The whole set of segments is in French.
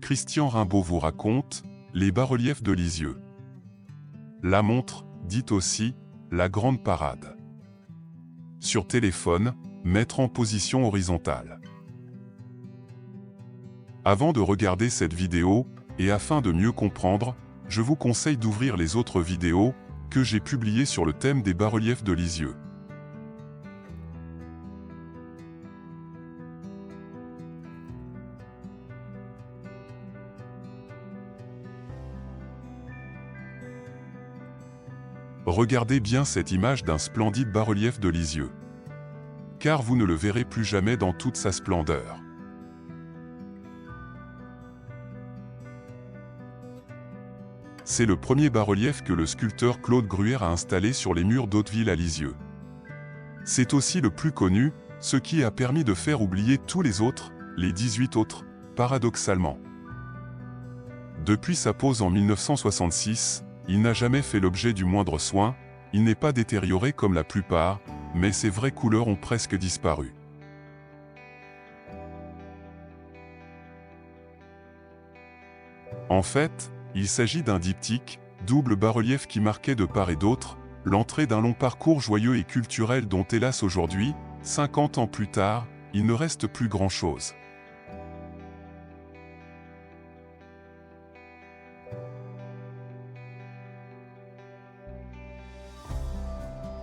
Christian Rimbaud vous raconte les bas-reliefs de Lisieux. La montre, dite aussi la grande parade. Sur téléphone, mettre en position horizontale. Avant de regarder cette vidéo, et afin de mieux comprendre, je vous conseille d'ouvrir les autres vidéos que j'ai publiées sur le thème des bas-reliefs de Lisieux. Regardez bien cette image d'un splendide bas-relief de Lisieux. Car vous ne le verrez plus jamais dans toute sa splendeur. C'est le premier bas-relief que le sculpteur Claude Gruère a installé sur les murs d'Hauteville à Lisieux. C'est aussi le plus connu, ce qui a permis de faire oublier tous les autres, les 18 autres, paradoxalement. Depuis sa pose en 1966, il n'a jamais fait l'objet du moindre soin, il n'est pas détérioré comme la plupart, mais ses vraies couleurs ont presque disparu. En fait, il s'agit d'un diptyque, double bas-relief qui marquait de part et d'autre, l'entrée d'un long parcours joyeux et culturel dont hélas aujourd'hui, 50 ans plus tard, il ne reste plus grand-chose.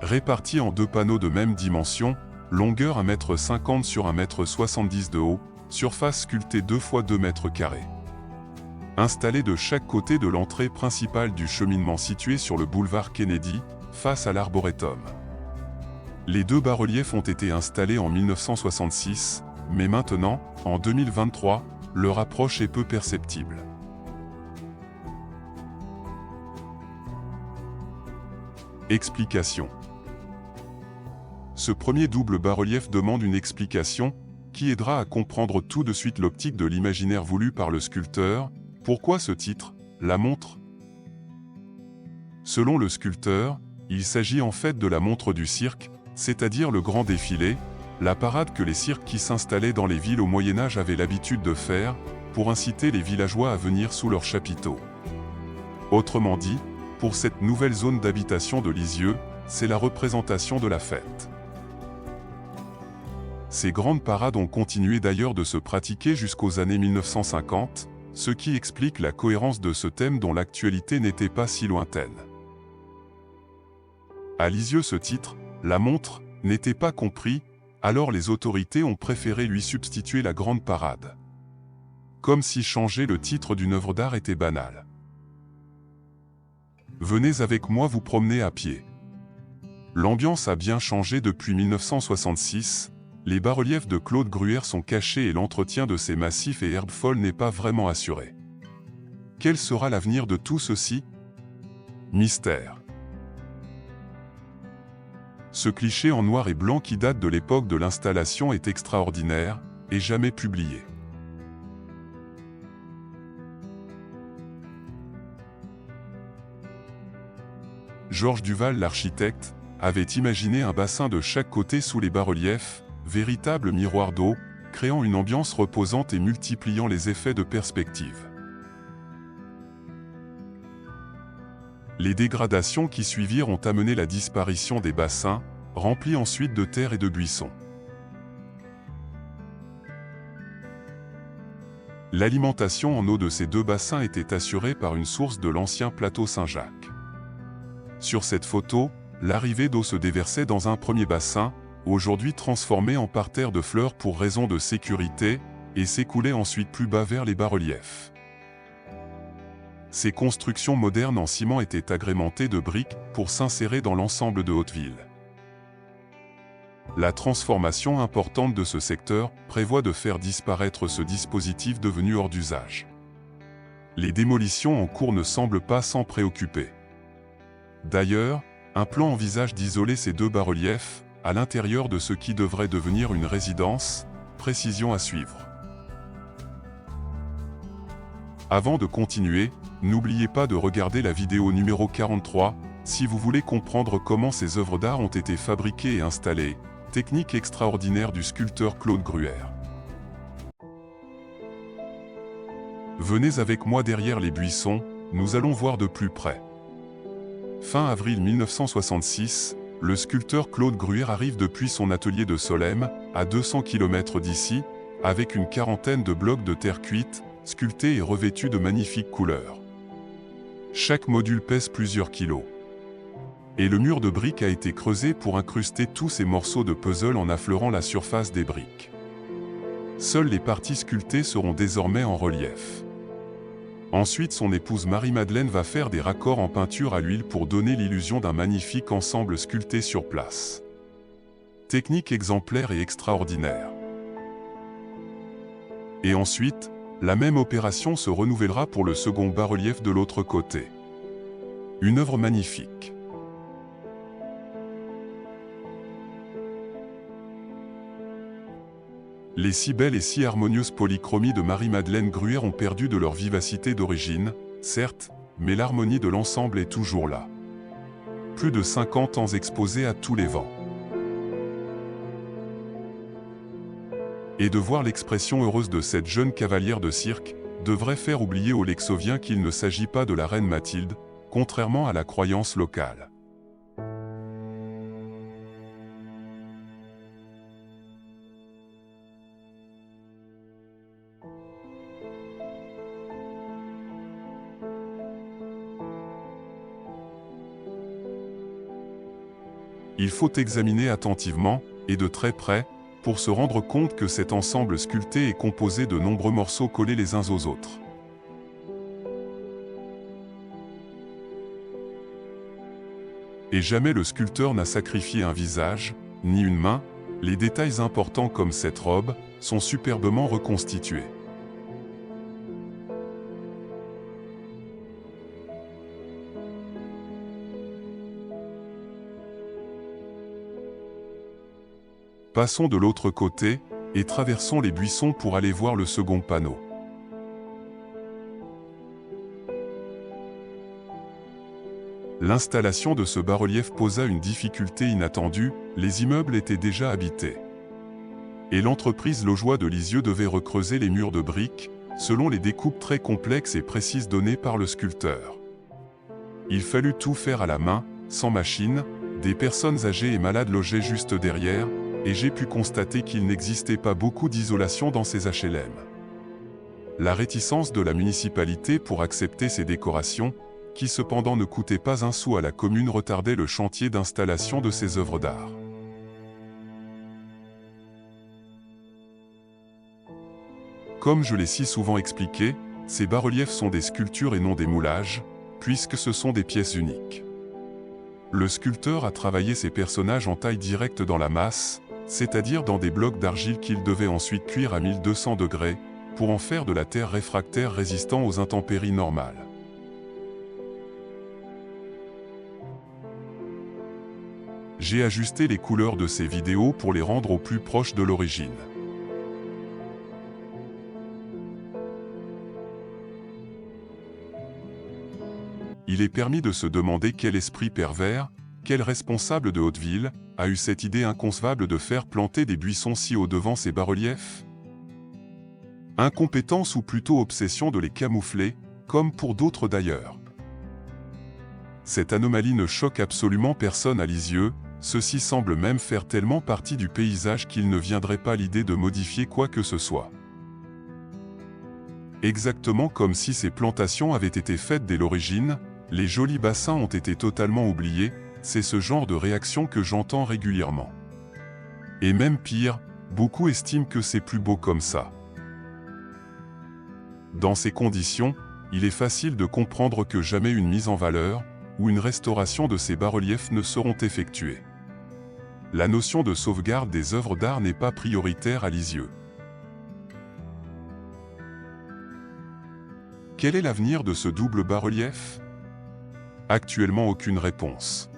Répartis en deux panneaux de même dimension, longueur 1,50 m sur 1,70 m de haut, surface sculptée 2 x 2 mètres carrés. Installés de chaque côté de l'entrée principale du cheminement situé sur le boulevard Kennedy, face à l'Arboretum. Les deux bas-reliefs ont été installés en 1966, mais maintenant, en 2023, leur approche est peu perceptible. Explication. Ce premier double bas-relief demande une explication qui aidera à comprendre tout de suite l'optique de l'imaginaire voulu par le sculpteur. Pourquoi ce titre, la montre? Selon le sculpteur, il s'agit en fait de la montre du cirque, c'est-à-dire le grand défilé, la parade que les cirques qui s'installaient dans les villes au Moyen-Âge avaient l'habitude de faire, pour inciter les villageois à venir sous leurs chapiteaux. Autrement dit, pour cette nouvelle zone d'habitation de Lisieux, c'est la représentation de la fête. Ces grandes parades ont continué d'ailleurs de se pratiquer jusqu'aux années 1950, ce qui explique la cohérence de ce thème dont l'actualité n'était pas si lointaine. À Lisieux, ce titre, la montre, n'était pas compris, alors les autorités ont préféré lui substituer la grande parade. Comme si changer le titre d'une œuvre d'art était banal. Venez avec moi vous promener à pied. L'ambiance a bien changé depuis 1966, les bas-reliefs de Claude Gruère sont cachés et l'entretien de ces massifs et herbes folles n'est pas vraiment assuré. Quel sera l'avenir de tout ceci? Mystère. Ce cliché en noir et blanc qui date de l'époque de l'installation est extraordinaire, et jamais publié. Georges Duval, l'architecte, avait imaginé un bassin de chaque côté sous les bas-reliefs, véritable miroir d'eau, créant une ambiance reposante et multipliant les effets de perspective. Les dégradations qui suivirent ont amené la disparition des bassins, remplis ensuite de terre et de buissons. L'alimentation en eau de ces deux bassins était assurée par une source de l'ancien plateau Saint-Jacques. Sur cette photo, l'arrivée d'eau se déversait dans un premier bassin, aujourd'hui transformé en parterre de fleurs pour raison de sécurité, et s'écoulait ensuite plus bas vers les bas-reliefs. Ces constructions modernes en ciment étaient agrémentées de briques pour s'insérer dans l'ensemble de Hauteville. La transformation importante de ce secteur prévoit de faire disparaître ce dispositif devenu hors d'usage. Les démolitions en cours ne semblent pas s'en préoccuper. D'ailleurs, un plan envisage d'isoler ces deux bas-reliefs à l'intérieur de ce qui devrait devenir une résidence, précision à suivre. Avant de continuer, n'oubliez pas de regarder la vidéo numéro 43, si vous voulez comprendre comment ces œuvres d'art ont été fabriquées et installées, technique extraordinaire du sculpteur Claude Gruère. Venez avec moi derrière les buissons, nous allons voir de plus près. Fin avril 1966, le sculpteur Claude Gruère arrive depuis son atelier de Solesmes, à 200 km d'ici, avec une quarantaine de blocs de terre cuite, sculptés et revêtus de magnifiques couleurs. Chaque module pèse plusieurs kilos. Et le mur de briques a été creusé pour incruster tous ces morceaux de puzzle en affleurant la surface des briques. Seules les parties sculptées seront désormais en relief. Ensuite, son épouse Marie-Madeleine va faire des raccords en peinture à l'huile pour donner l'illusion d'un magnifique ensemble sculpté sur place. Technique exemplaire et extraordinaire. Et ensuite, la même opération se renouvellera pour le second bas-relief de l'autre côté. Une œuvre magnifique. Les si belles et si harmonieuses polychromies de Marie-Madeleine Gruère ont perdu de leur vivacité d'origine, certes, mais l'harmonie de l'ensemble est toujours là. Plus de 50 ans exposés à tous les vents. Et de voir l'expression heureuse de cette jeune cavalière de cirque, devrait faire oublier aux Lexoviens qu'il ne s'agit pas de la reine Mathilde, contrairement à la croyance locale. Il faut examiner attentivement, et de très près, pour se rendre compte que cet ensemble sculpté est composé de nombreux morceaux collés les uns aux autres. Et jamais le sculpteur n'a sacrifié un visage, ni une main, les détails importants comme cette robe, sont superbement reconstitués. Passons de l'autre côté, et traversons les buissons pour aller voir le second panneau. L'installation de ce bas-relief posa une difficulté inattendue, les immeubles étaient déjà habités. Et l'entreprise Laugeois de Lisieux devait recreuser les murs de briques, selon les découpes très complexes et précises données par le sculpteur. Il fallut tout faire à la main, sans machine, des personnes âgées et malades logeaient juste derrière, et j'ai pu constater qu'il n'existait pas beaucoup d'isolation dans ces HLM. La réticence de la municipalité pour accepter ces décorations, qui cependant ne coûtaient pas un sou à la commune, retardait le chantier d'installation de ces œuvres d'art. Comme je l'ai si souvent expliqué, ces bas-reliefs sont des sculptures et non des moulages, puisque ce sont des pièces uniques. Le sculpteur a travaillé ces personnages en taille directe dans la masse, c'est-à-dire dans des blocs d'argile qu'il devait ensuite cuire à 1200 degrés, pour en faire de la terre réfractaire résistant aux intempéries normales. J'ai ajusté les couleurs de ces vidéos pour les rendre au plus proche de l'origine. Il est permis de se demander quel esprit pervers, quel responsable de Hauteville, a eu cette idée inconcevable de faire planter des buissons si haut devant ces bas-reliefs? Incompétence ou plutôt obsession de les camoufler, comme pour d'autres d'ailleurs. Cette anomalie ne choque absolument personne à Lisieux, ceci semble même faire tellement partie du paysage qu'il ne viendrait pas l'idée de modifier quoi que ce soit. Exactement comme si ces plantations avaient été faites dès l'origine, les jolis bassins ont été totalement oubliés, c'est ce genre de réaction que j'entends régulièrement. Et même pire, beaucoup estiment que c'est plus beau comme ça. Dans ces conditions, il est facile de comprendre que jamais une mise en valeur, ou une restauration de ces bas-reliefs ne seront effectuées. La notion de sauvegarde des œuvres d'art n'est pas prioritaire à Lisieux. Quel est l'avenir de ce double bas-relief? Actuellement aucune réponse.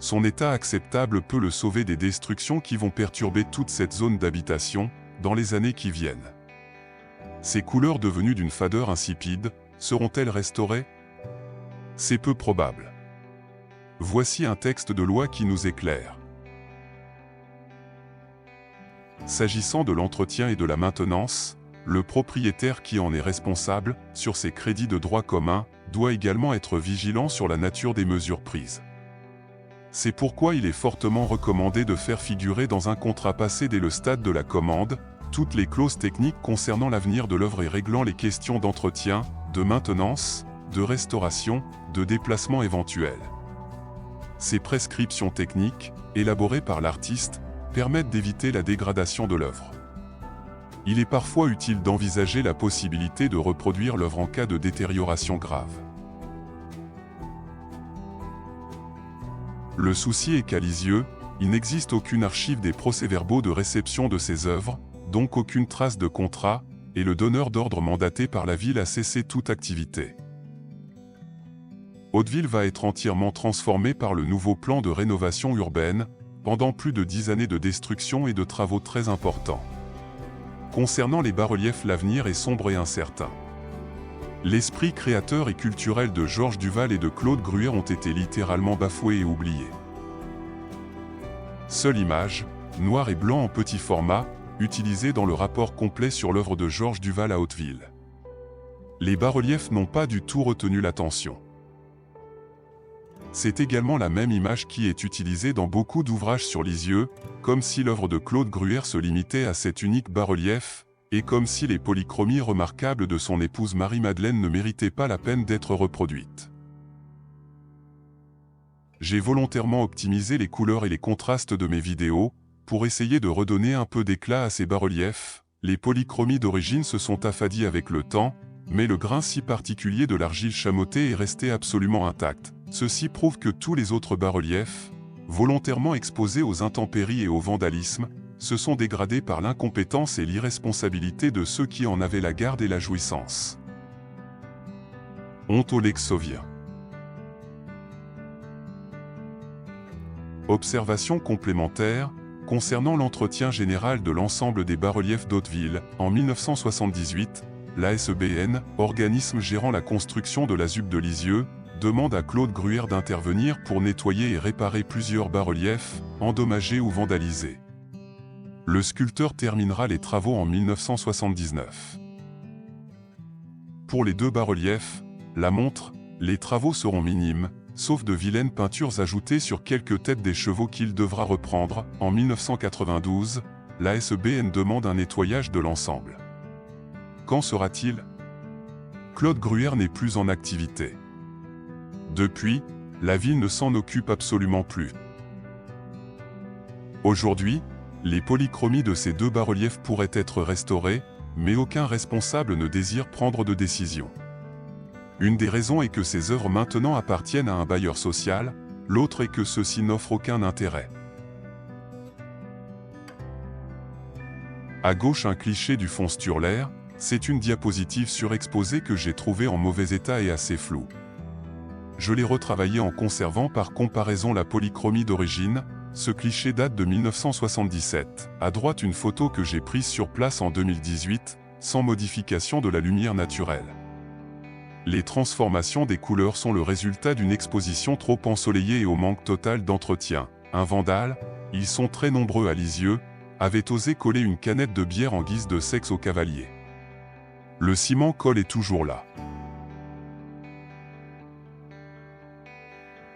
Son état acceptable peut le sauver des destructions qui vont perturber toute cette zone d'habitation, dans les années qui viennent. Ces couleurs devenues d'une fadeur insipide, seront-elles restaurées? C'est peu probable. Voici un texte de loi qui nous éclaire. S'agissant de l'entretien et de la maintenance, le propriétaire qui en est responsable, sur ses crédits de droit commun, doit également être vigilant sur la nature des mesures prises. C'est pourquoi il est fortement recommandé de faire figurer dans un contrat passé dès le stade de la commande, toutes les clauses techniques concernant l'avenir de l'œuvre et réglant les questions d'entretien, de maintenance, de restauration, de déplacement éventuel. Ces prescriptions techniques, élaborées par l'artiste, permettent d'éviter la dégradation de l'œuvre. Il est parfois utile d'envisager la possibilité de reproduire l'œuvre en cas de détérioration grave. Le souci est qu'à Lisieux, il n'existe aucune archive des procès-verbaux de réception de ces œuvres, donc aucune trace de contrat, et le donneur d'ordre mandaté par la ville a cessé toute activité. Hauteville va être entièrement transformée par le nouveau plan de rénovation urbaine, pendant plus de 10 années de destruction et de travaux très importants. Concernant les bas-reliefs, l'avenir est sombre et incertain. L'esprit créateur et culturel de Georges Duval et de Claude Gruère ont été littéralement bafoués et oubliés. Seule image, noir et blanc en petit format, utilisée dans le rapport complet sur l'œuvre de Georges Duval à Hauteville. Les bas-reliefs n'ont pas du tout retenu l'attention. C'est également la même image qui est utilisée dans beaucoup d'ouvrages sur Lisieux, comme si l'œuvre de Claude Gruère se limitait à cet unique bas-relief, et comme si les polychromies remarquables de son épouse Marie-Madeleine ne méritaient pas la peine d'être reproduites. J'ai volontairement optimisé les couleurs et les contrastes de mes vidéos, pour essayer de redonner un peu d'éclat à ces bas-reliefs. Les polychromies d'origine se sont affadies avec le temps, mais le grain si particulier de l'argile chamottée est resté absolument intact. Ceci prouve que tous les autres bas-reliefs, volontairement exposés aux intempéries et au vandalisme, se sont dégradés par l'incompétence et l'irresponsabilité de ceux qui en avaient la garde et la jouissance. Honte aux Lexoviens. Observation complémentaire, concernant l'entretien général de l'ensemble des bas-reliefs d'Hauteville, en 1978, l'ASBN, organisme gérant la construction de la ZUB de Lisieux, demande à Claude Gruère d'intervenir pour nettoyer et réparer plusieurs bas-reliefs, endommagés ou vandalisés. Le sculpteur terminera les travaux en 1979. Pour les deux bas-reliefs, la montre, les travaux seront minimes, sauf de vilaines peintures ajoutées sur quelques têtes des chevaux qu'il devra reprendre. En 1992, l'ASBN demande un nettoyage de l'ensemble. Quand sera-t-il ? Claude Gruère n'est plus en activité. Depuis, la ville ne s'en occupe absolument plus. Aujourd'hui, les polychromies de ces deux bas-reliefs pourraient être restaurées, mais aucun responsable ne désire prendre de décision. Une des raisons est que ces œuvres maintenant appartiennent à un bailleur social, l'autre est que ceux-ci n'offrent aucun intérêt. À gauche, un cliché du Fond Sturler, c'est une diapositive surexposée que j'ai trouvée en mauvais état et assez floue. Je l'ai retravaillée en conservant par comparaison la polychromie d'origine. Ce cliché date de 1977. À droite, une photo que j'ai prise sur place en 2018, sans modification de la lumière naturelle. Les transformations des couleurs sont le résultat d'une exposition trop ensoleillée et au manque total d'entretien. Un vandale, ils sont très nombreux à Lisieux, avait osé coller une canette de bière en guise de sexe au cavalier. Le ciment colle est toujours là.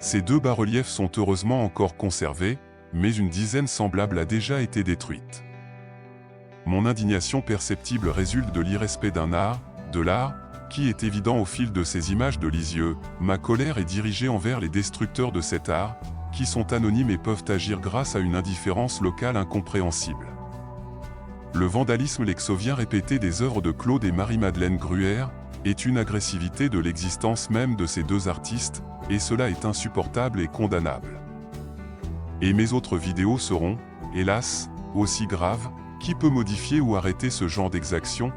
Ces deux bas-reliefs sont heureusement encore conservés, mais une dizaine semblable a déjà été détruite. Mon indignation perceptible résulte de l'irrespect d'un art, de l'art, qui est évident au fil de ces images de Lisieux. Ma colère est dirigée envers les destructeurs de cet art, qui sont anonymes et peuvent agir grâce à une indifférence locale incompréhensible. Le vandalisme lexovien répété des œuvres de Claude et Marie-Madeleine Gruère est une agressivité de l'existence même de ces deux artistes, et cela est insupportable et condamnable. Et mes autres vidéos seront, hélas, aussi graves. Qui peut modifier ou arrêter ce genre d'exaction ?